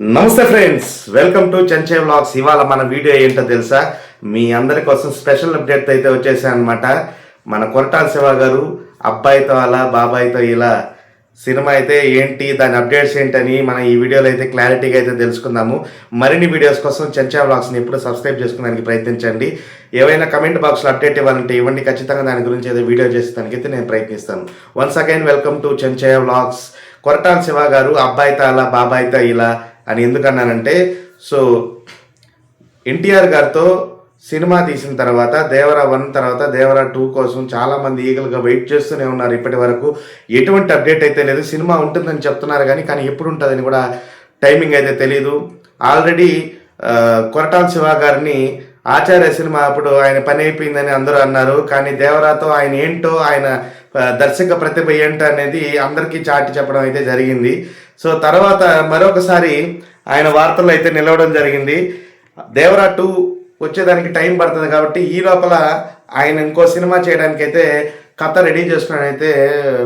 నమస్తే friends, welcome to చెంచే vlogs. ఇవాళ మన వీడియో ఏంటో తెలుసా? మీ అందరి కోసం స్పెషల్ అప్డేట్ అయితే వచ్చేసాయి అనమాట. మన కొరటాల శివ గారు అబ్బాయితో అలా బాబాయితో ఇలా సినిమా అయితే ఏంటి, దాని అప్డేట్స్ ఏంటని మనం ఈ వీడియోలో అయితే క్లారిటీగా అయితే తెలుసుకుందాము. మరిన్ని వీడియోస్ కోసం చెంచా వ్లాగ్స్ని ఎప్పుడు సబ్స్క్రైబ్ చేసుకోవడానికి ప్రయత్నించండి. ఏవైనా కమెంట్ బాక్స్లో అప్డేట్ ఇవ్వాలంటే ఇవ్వండి, ఖచ్చితంగా దాని గురించి ఏదో వీడియో చేసేదానికైతే నేను ప్రయత్నిస్తాను. వన్స్ అగైన్ వెల్కమ్ టు చెంచా వ్లాగ్స్. కొరటాల శివ గారు అబ్బాయితో అలా బాబాయితో ఇలా అని ఎందుకన్నానంటే, సో ఎన్టీఆర్ గారితో సినిమా తీసిన తర్వాత దేవరా 1 తర్వాత దేవరా 2 కోసం చాలామంది ఈగలుగా వెయిట్ చేస్తూనే ఉన్నారు. ఇప్పటి వరకు ఎటువంటి అప్డేట్ అయితే లేదు. సినిమా ఉంటుందని చెప్తున్నారు కానీ ఎప్పుడు ఉంటుందని కూడా టైమింగ్ అయితే తెలీదు. ఆల్రెడీ కొరటాల శివ గారిని ఆచార్య సినిమా అప్పుడు ఆయన పని అయిపోయిందని అందరూ అన్నారు. కానీ దేవరాతో ఆయన ఏంటో, ఆయన దర్శక ప్రతిభ ఏంటో అనేది అందరికీ చాటి చెప్పడం అయితే జరిగింది. సో తర్వాత మరొకసారి ఆయన వార్తల్లో అయితే నిలవడం జరిగింది. దేవరా 2 వచ్చేదానికి టైం పడుతుంది కాబట్టి ఈ లోపల ఆయన ఇంకో సినిమా చేయడానికి అయితే కథ రెడీ చేసుకున్నట్టయితే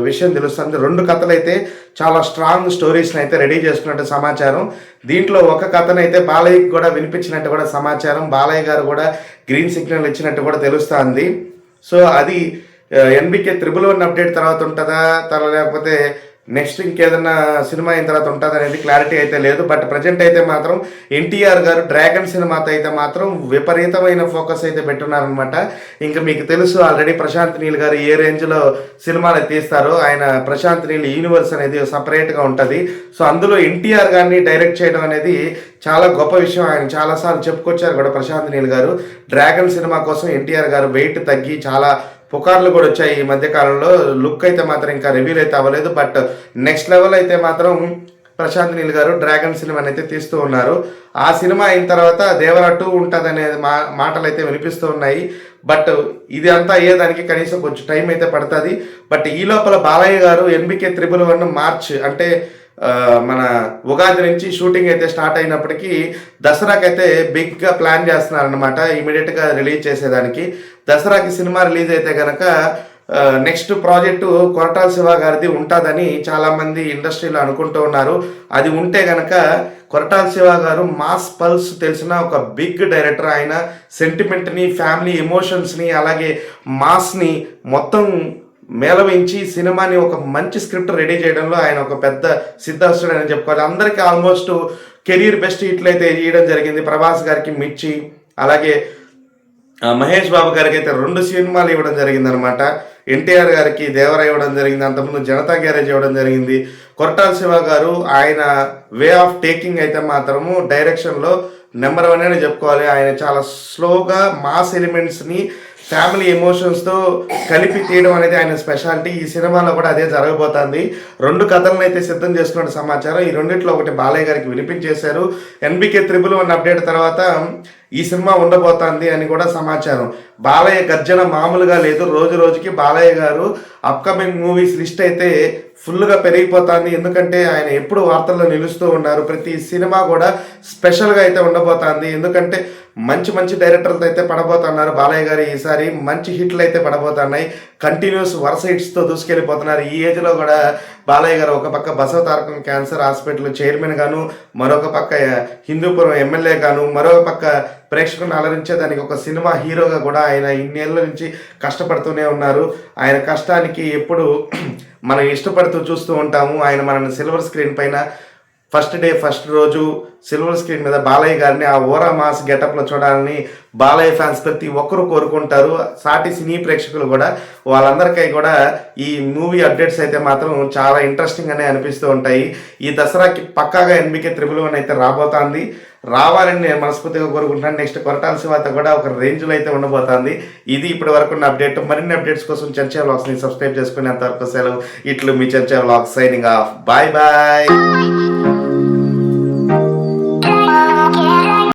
విషయం తెలుస్తుంది. 2 కథలు అయితే చాలా స్ట్రాంగ్ స్టోరీస్ని అయితే రెడీ చేసుకున్నట్టు సమాచారం. దీంట్లో ఒక కథనైతే బాలయ్యకి కూడా వినిపించినట్టు కూడా సమాచారం. బాలయ్య గారు కూడా గ్రీన్ సిగ్నల్ ఇచ్చినట్టు కూడా తెలుస్తుంది. సో అది NBK 111 అప్డేట్ తర్వాత ఉంటుందా, లేకపోతే నెక్స్ట్ ఇంకేదన్నా సినిమా అయిన తర్వాత ఉంటుంది అనేది క్లారిటీ అయితే లేదు. బట్ ప్రజెంట్ అయితే మాత్రం ఎన్టీఆర్ గారు డ్రాగన్ సినిమాతో అయితే మాత్రం విపరీతమైన ఫోకస్ అయితే పెట్టున్నారనమాట. ఇంకా మీకు తెలుసు ఆల్రెడీ ప్రశాంత్ నీల్ గారు ఏ రేంజ్లో సినిమాలు తీస్తారో. ఆయన ప్రశాంత్ నీల్ యూనివర్స్ అనేది సపరేట్గా ఉంటుంది. సో అందులో ఎన్టీఆర్ గారిని డైరెక్ట్ చేయడం అనేది చాలా గొప్ప విషయం. ఆయన చాలాసార్లు చెప్పుకొచ్చారు కూడా ప్రశాంత్ నీల్ గారు. డ్రాగన్ సినిమా కోసం ఎన్టీఆర్ గారు వెయిట్ తగ్గి చాలా పుకార్లు కూడా వచ్చాయి ఈ మధ్యకాలంలో. లుక్ అయితే మాత్రం ఇంకా రివీల్ అయితే అవ్వలేదు. బట్ నెక్స్ట్ లెవెల్ అయితే మాత్రం ప్రశాంత్ నీల్ గారు డ్రాగన్ సినిమాని అయితే తీస్తూ ఉన్నారు. ఆ సినిమా అయిన తర్వాత దేవరా 2 ఉంటుంది అనేది మాటలు అయితే వినిపిస్తూ ఉన్నాయి. బట్ ఇది అంతా అయ్యేదానికి కనీసం కొంచెం టైం అయితే పడుతుంది. బట్ ఈ లోపల బాలయ్య గారు NBK 111 మార్చ్ అంటే మన ఉగాది నుంచి షూటింగ్ అయితే స్టార్ట్ అయినప్పటికీ దసరాకైతే బిగ్గా ప్లాన్ చేస్తున్నారనమాట, ఇమీడియట్గా రిలీజ్ చేసేదానికి. దసరాకి సినిమా రిలీజ్ అయితే కనుక నెక్స్ట్ ప్రాజెక్టు కొరటాల శివ గారిది ఉంటుందని చాలామంది ఇండస్ట్రీలో అనుకుంటూ ఉన్నారు. అది ఉంటే కనుక కొరటాల శివ గారు మాస్ పల్స్ తెలిసిన ఒక బిగ్ డైరెక్టర్. ఆయన సెంటిమెంట్ని, ఫ్యామిలీ ఎమోషన్స్ని, అలాగే మాస్ని మొత్తం మేళవించి సినిమాని ఒక మంచి స్క్రిప్ట్ రెడీ చేయడంలో ఆయన ఒక పెద్ద సిద్ధాస్తుడు అని చెప్పుకోవాలి. అందరికీ ఆల్మోస్ట్ కెరీర్ బెస్ట్ హిట్లు అయితే ఇవ్వడం జరిగింది. ప్రభాస్ గారికి మిర్చి, అలాగే మహేష్ బాబు గారికి అయితే 2 సినిమాలు ఇవ్వడం జరిగిందనమాట. ఎన్టీఆర్ గారికి దేవర ఇవ్వడం జరిగింది, అంతకుముందు జనతా గ్యారేజ్ ఇవ్వడం జరిగింది. కొరటాల శివ గారు ఆయన వే ఆఫ్ టేకింగ్ అయితే మాత్రము డైరెక్షన్లో నెంబర్ 1 అని చెప్పుకోవాలి. ఆయన చాలా స్లోగా మాస్ ఎలిమెంట్స్ని ఫ్యామిలీ ఎమోషన్స్తో కలిపి తీయడం అనేది ఆయన స్పెషాలిటీ. ఈ సినిమాలో కూడా అదే జరగబోతుంది. 2 కథలను అయితే సిద్ధం చేసుకున్న సమాచారం. ఈ రెండిట్లో ఒకటి బాలయ్య గారికి వినిపించేశారు. NBK 111 అప్డేట్ తర్వాత ఈ సినిమా ఉండబోతుంది అని కూడా సమాచారం. బాలయ్య గర్జన మామూలుగా లేదు. రోజు రోజుకి బాలయ్య గారు అప్కమింగ్ మూవీస్ లిస్ట్ అయితే ఫుల్గా పెరిగిపోతుంది. ఎందుకంటే ఆయన ఎప్పుడు వార్తల్లో నిలుస్తూ ఉన్నారు. ప్రతి సినిమా కూడా స్పెషల్గా అయితే ఉండబోతుంది. ఎందుకంటే మంచి మంచి డైరెక్టర్లతో అయితే పడబోతున్నారు బాలయ్య గారు. ఈసారి మంచి హిట్లు అయితే పడబోతున్నాయి. కంటిన్యూస్ వరుస హిట్స్తో దూసుకెళ్ళిపోతున్నారు. ఈ ఏజ్లో కూడా బాలయ్య గారు ఒక పక్క Basava Tarakam cancer hospital chairman గాను, మరొక పక్క హిందూపురం ఎమ్మెల్యే గాను, మరొక పక్క ప్రేక్షకులను అలరించేదానికి ఒక సినిమా హీరోగా కూడా ఆయన ఇన్నేళ్ళ నుంచి కష్టపడుతూనే ఉన్నారు. ఆయన కష్టానికి ఎప్పుడు మనం ఇష్టపడుతూ చూస్తూ ఉంటాము. ఆయన మనల్ని సిల్వర్ స్క్రీన్ పైన ఫస్ట్ డే ఫస్ట్ రోజు సిల్వర్ స్క్రీన్ మీద బాలయ్య గారిని ఆ ఓరా మాస్ గెటప్లో చూడాలని బాలయ్య ఫ్యాన్స్ ప్రతి ఒక్కరు కోరుకుంటారు. సాటి సినీ ప్రేక్షకులు కూడా. వాళ్ళందరికీ కూడా ఈ మూవీ అప్డేట్స్ అయితే మాత్రం చాలా ఇంట్రెస్టింగ్ అనే అనిపిస్తూ ఉంటాయి. ఈ దసరాకి పక్కాగా NBK 111 అయితే రాబోతుంది. రావాలని నేను మనస్ఫూర్తిగా కోరుకుంటున్నాను. నెక్స్ట్ కొరటాల శివతో కూడా ఒక రేంజ్లో అయితే ఉండబోతుంది. ఇది ఇప్పటి వరకు ఉన్న అప్డేట్. మరిన్ని అప్డేట్స్ కోసం చెంచా వ్లాగ్స్ని సబ్స్క్రైబ్ చేసుకునేంతవరకు సెలవు. ఇట్లు మీ Chencha vlogs signing off. Bye bye.